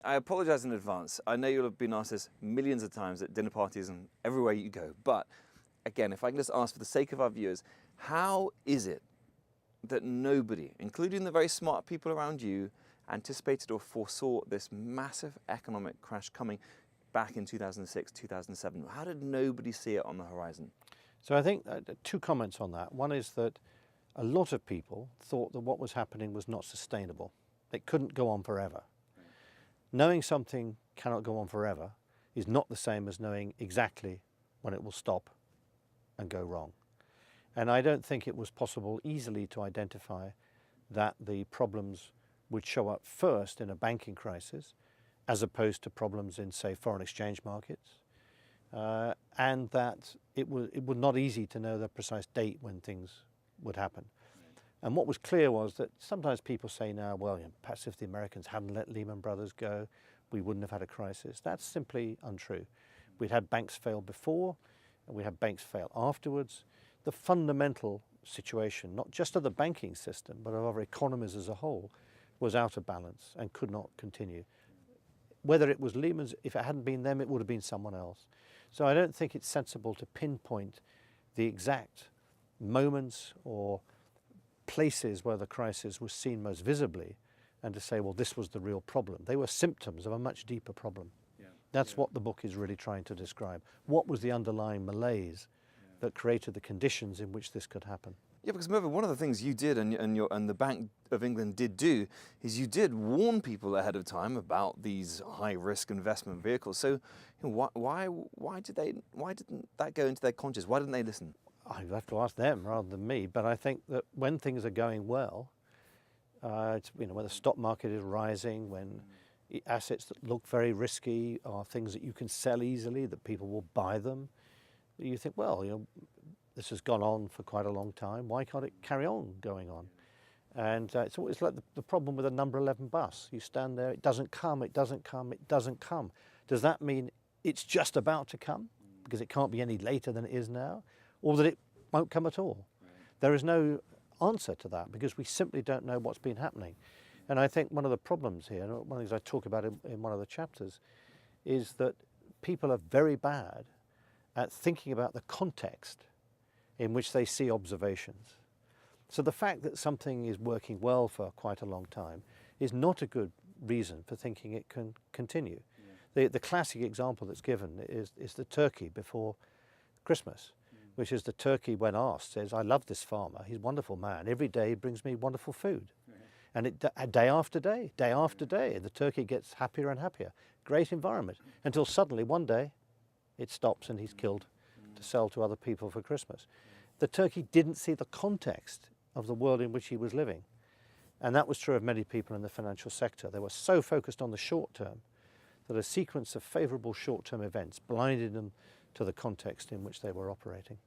I apologize in advance. I know you'll have been asked this millions of times at dinner parties and everywhere you go. But again, if I can just ask for the sake of our viewers, how is it that nobody, including the very smart people around you, anticipated or foresaw this massive economic crash coming back in 2006, 2007? How did nobody see it on the horizon? So I think two comments on that. One is that a lot of people thought that what was happening was not sustainable. It couldn't go on forever. Knowing something cannot go on forever is not the same as knowing exactly when it will stop and go wrong. And I don't think it was possible easily to identify that the problems would show up first in a banking crisis as opposed to problems in, say, foreign exchange markets, and that it was not easy to know the precise date when things would happen. And what was clear was that sometimes people say now, well, perhaps if the Americans hadn't let Lehman Brothers go, we wouldn't have had a crisis. That's simply untrue. We'd had banks fail before, and we had banks fail afterwards. The fundamental situation, not just of the banking system, but of our economies as a whole, was out of balance and could not continue. Whether it was Lehman's, if it hadn't been them, it would have been someone else. So I don't think it's sensible to pinpoint the exact moments or places where the crisis was seen most visibly and to say, well, this was the real problem. They were symptoms of a much deeper problem. That's what the book is really trying to describe. What was the underlying malaise that created the conditions in which this could happen? Yeah, because Mervyn, one of the things you did and the Bank of England did do is you did warn people ahead of time about these high-risk investment vehicles. So why didn't that go into their conscience? Why didn't they listen? I have to ask them rather than me, but I think that when things are going well, when the stock market is rising, when assets that look very risky are things that you can sell easily, that people will buy them, you think, well, this has gone on for quite a long time. Why can't it carry on going on? And it's always like the problem with a number 11 bus. You stand there, it doesn't come, it doesn't come, it doesn't come. Does that mean it's just about to come because it can't be any later than it is now? Or that it won't come at all? There is no answer to that because we simply don't know what's been happening. And I think one of the problems here, and one of the things I talk about in one of the chapters, is that people are very bad at thinking about the context in which they see observations. So the fact that something is working well for quite a long time is not a good reason for thinking it can continue. The classic example that's given is the turkey before Christmas, which is the turkey, when asked, says, I love this farmer, he's a wonderful man, every day he brings me wonderful food. And day after day, the turkey gets happier and happier. Great environment, until suddenly one day it stops and he's killed to sell to other people for Christmas. The turkey didn't see the context of the world in which he was living. And that was true of many people in the financial sector. They were so focused on the short term that a sequence of favourable short-term events blinded them to the context in which they were operating.